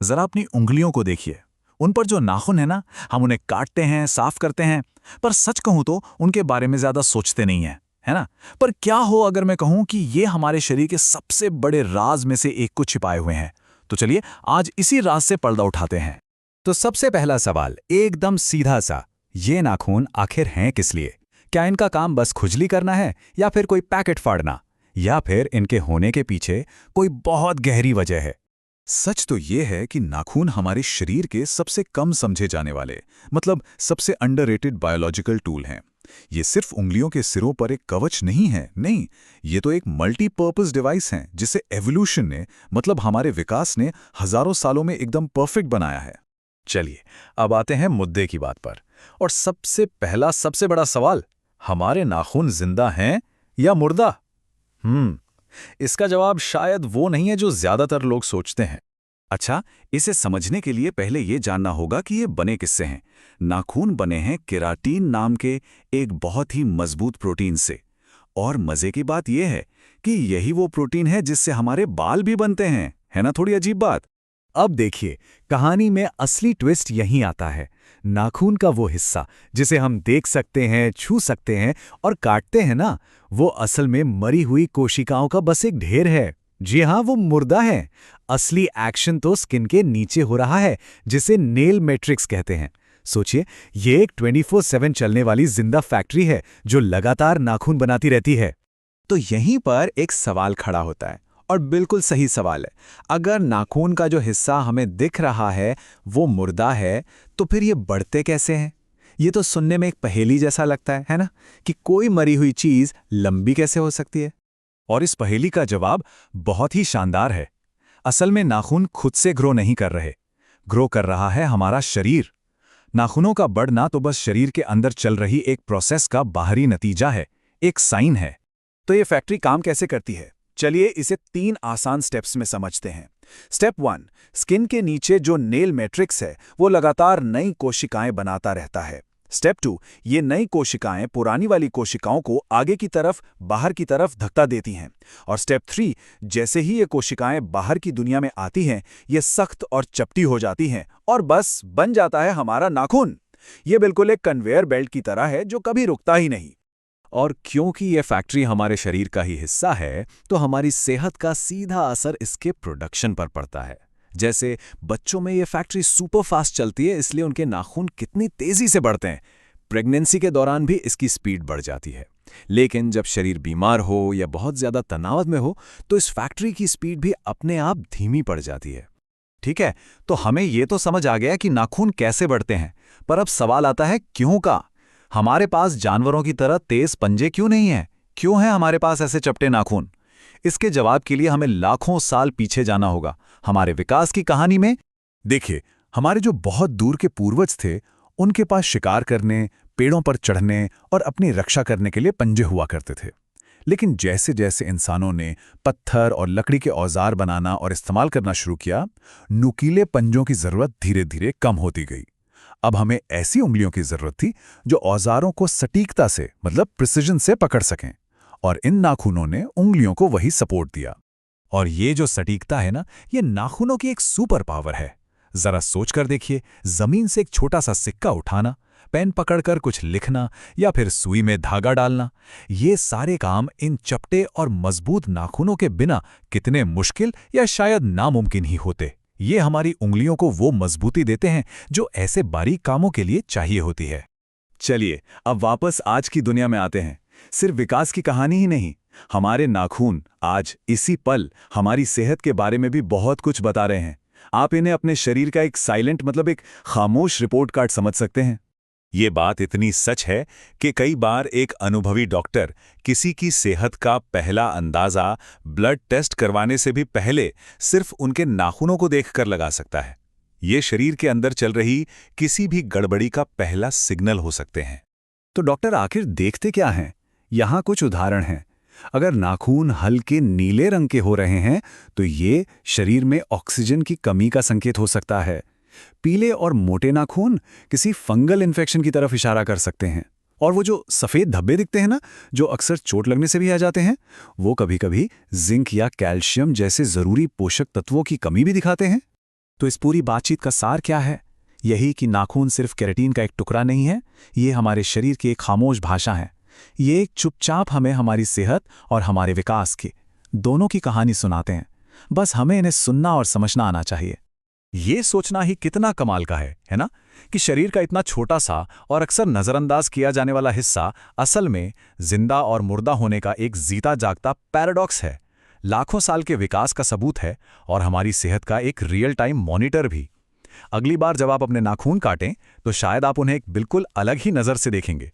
जरा अपनी उंगलियों को देखिए। उन पर जो नाखून है ना, हम उन्हें काटते हैं, साफ करते हैं, पर सच कहूं तो उनके बारे में ज्यादा सोचते नहीं हैं, है ना? पर क्या हो अगर मैं कहूं कि ये हमारे शरीर के सबसे बड़े राज में से एक को छिपाए हुए हैं? तो चलिए आज इसी राज से पर्दा उठाते हैं। तो सबसे पहला सवाल एकदम सीधा सा, ये नाखून आखिर हैं किस लिए? क्या इनका काम बस खुजली करना है, या फिर कोई पैकेट फाड़ना, या फिर इनके होने के पीछे कोई बहुत गहरी वजह है? सच तो ये है कि नाखून हमारे शरीर के सबसे कम समझे जाने वाले, मतलब सबसे अंडररेटेड बायोलॉजिकल टूल हैं। ये सिर्फ उंगलियों के सिरों पर एक कवच नहीं है, नहीं, ये तो एक मल्टीपर्पज डिवाइस है जिसे एवोल्यूशन ने, मतलब हमारे विकास ने हजारों सालों में एकदम परफेक्ट बनाया है। चलिए अब आते हैं मुद्दे की बात पर। और सबसे पहला सबसे बड़ा सवाल, हमारे नाखून जिंदा हैं या मुर्दा? इसका जवाब शायद वो नहीं है जो ज्यादातर लोग सोचते हैं। अच्छा, इसे समझने के लिए पहले ये जानना होगा कि ये बने किससे हैं। नाखून बने हैं केराटिन नाम के एक बहुत ही मजबूत प्रोटीन से। और मजे की बात यह है कि यही वो प्रोटीन है जिससे हमारे बाल भी बनते हैं, है ना? थोड़ी अजीब बात। अब देखिए, कहानी में असली ट्विस्ट यहीं आता है। नाखून का वो हिस्सा जिसे हम देख सकते हैं, छू सकते हैं और काटते हैं ना, वो असल में मरी हुई कोशिकाओं का बस एक ढेर है। जी हाँ, वो मुर्दा है। असली एक्शन तो स्किन के नीचे हो रहा है, जिसे नेल मैट्रिक्स कहते हैं। सोचिए, ये एक 24/7 चलने वाली जिंदा फैक्ट्री है जो लगातार नाखून बनाती रहती है। तो यहीं पर एक सवाल खड़ा होता है, और बिल्कुल सही सवाल है। अगर नाखून का जो हिस्सा हमें दिख रहा है वो मुर्दा है, तो फिर ये बढ़ते कैसे हैं? ये तो सुनने में एक पहेली जैसा लगता है ना? कि कोई मरी हुई चीज लंबी कैसे हो सकती है? और इस पहेली का जवाब बहुत ही शानदार है। असल में नाखून खुद से ग्रो नहीं कर रहे, ग्रो कर रहा है हमारा शरीर। नाखूनों का बढ़ना तो बस शरीर के अंदर चल रही एक प्रोसेस का बाहरी नतीजा है, एक साइन है। तो ये फैक्ट्री काम कैसे करती है? चलिए इसे 3 आसान स्टेप्स में समझते हैं। स्टेप 1, स्किन के नीचे जो नेल मैट्रिक्स है वो लगातार नई कोशिकाएं बनाता रहता है। स्टेप 2, ये नई कोशिकाएं पुरानी वाली कोशिकाओं को आगे की तरफ, बाहर की तरफ धक्का देती हैं। और स्टेप 3, जैसे ही ये कोशिकाएं बाहर की दुनिया में आती हैं, ये सख्त और चपटी हो जाती हैं और बस बन जाता है हमारा नाखून। ये बिल्कुल एक कन्वेयर बेल्ट की तरह है जो कभी रुकता ही नहीं। और क्योंकि ये फैक्ट्री हमारे शरीर का ही हिस्सा है, तो हमारी सेहत का सीधा असर इसके प्रोडक्शन पर पड़ता है। जैसे बच्चों में ये फैक्ट्री सुपर फास्ट चलती है, इसलिए उनके नाखून कितनी तेजी से बढ़ते हैं। प्रेगनेंसी के दौरान भी इसकी स्पीड बढ़ जाती है। लेकिन जब शरीर बीमार हो या बहुत ज्यादा तनाव में हो, तो इस फैक्ट्री की स्पीड भी अपने आप धीमी पड़ जाती है। ठीक है, तो हमें ये तो समझ आ गया कि नाखून कैसे बढ़ते हैं, पर अब सवाल आता है क्यों का। हमारे पास जानवरों की तरह तेज पंजे क्यों नहीं हैं? क्यों हैं हमारे पास ऐसे चपटे नाखून? इसके जवाब के लिए हमें लाखों साल पीछे जाना होगा, हमारे विकास की कहानी में। देखिए, हमारे जो बहुत दूर के पूर्वज थे, उनके पास शिकार करने, पेड़ों पर चढ़ने और अपनी रक्षा करने के लिए पंजे हुआ करते थे। लेकिन जैसे जैसे इंसानों ने पत्थर और लकड़ी के औजार बनाना और इस्तेमाल करना शुरू किया, नुकीले पंजों की जरूरत धीरे धीरे कम होती गई। अब हमें ऐसी उंगलियों की जरूरत थी जो औजारों को सटीकता से, मतलब प्रिसिजन से पकड़ सकें। और इन नाखूनों ने उंगलियों को वही सपोर्ट दिया। और ये जो सटीकता है ना, ये नाखूनों की एक सुपर पावर है। जरा सोच कर देखिए, जमीन से एक छोटा सा सिक्का उठाना, पेन पकड़कर कुछ लिखना या फिर सुई में धागा डालना, ये सारे काम इन चपटे और मजबूत नाखूनों के बिना कितने मुश्किल या शायद नामुमकिन ही होते। ये हमारी उंगलियों को वो मजबूती देते हैं जो ऐसे बारीक कामों के लिए चाहिए होती है। चलिए अब वापस आज की दुनिया में आते हैं। सिर्फ विकास की कहानी ही नहीं, हमारे नाखून आज इसी पल हमारी सेहत के बारे में भी बहुत कुछ बता रहे हैं। आप इन्हें अपने शरीर का एक साइलेंट, मतलब एक खामोश रिपोर्ट कार्ड समझ सकते हैं। ये बात इतनी सच है कि कई बार एक अनुभवी डॉक्टर किसी की सेहत का पहला अंदाजा ब्लड टेस्ट करवाने से भी पहले सिर्फ उनके नाखूनों को देखकर लगा सकता है। ये शरीर के अंदर चल रही किसी भी गड़बड़ी का पहला सिग्नल हो सकते हैं। तो डॉक्टर आखिर देखते क्या हैं? यहाँ कुछ उदाहरण हैं। अगर नाखून हल्के नीले रंग के हो रहे हैं, तो ये शरीर में ऑक्सीजन की कमी का संकेत हो सकता है। पीले और मोटे नाखून किसी फंगल इन्फेक्शन की तरफ इशारा कर सकते हैं। और वो जो सफ़ेद धब्बे दिखते हैं ना, जो अक्सर चोट लगने से भी आ जाते हैं, वो कभी-कभी जिंक या कैल्शियम जैसे ज़रूरी पोषक तत्वों की कमी भी दिखाते हैं। तो इस पूरी बातचीत का सार क्या है? यही कि नाखून सिर्फ केराटिन का एक टुकड़ा नहीं है, ये हमारे शरीर की एक खामोश भाषा है। ये एक चुपचाप हमें हमारी सेहत और हमारे विकास की दोनों की कहानी सुनाते हैं। बस हमें इन्हें सुनना और समझना आना चाहिए। ये सोचना ही कितना कमाल का है ना? कि शरीर का इतना छोटा सा और अक्सर नज़रअंदाज किया जाने वाला हिस्सा असल में जिंदा और मुर्दा होने का एक जीता जागता पैराडॉक्स है, लाखों साल के विकास का सबूत है और हमारी सेहत का एक रियल टाइम मॉनिटर भी। अगली बार जब आप अपने नाखून काटें तो शायद आप उन्हें एक बिल्कुल अलग ही नज़र से देखेंगे।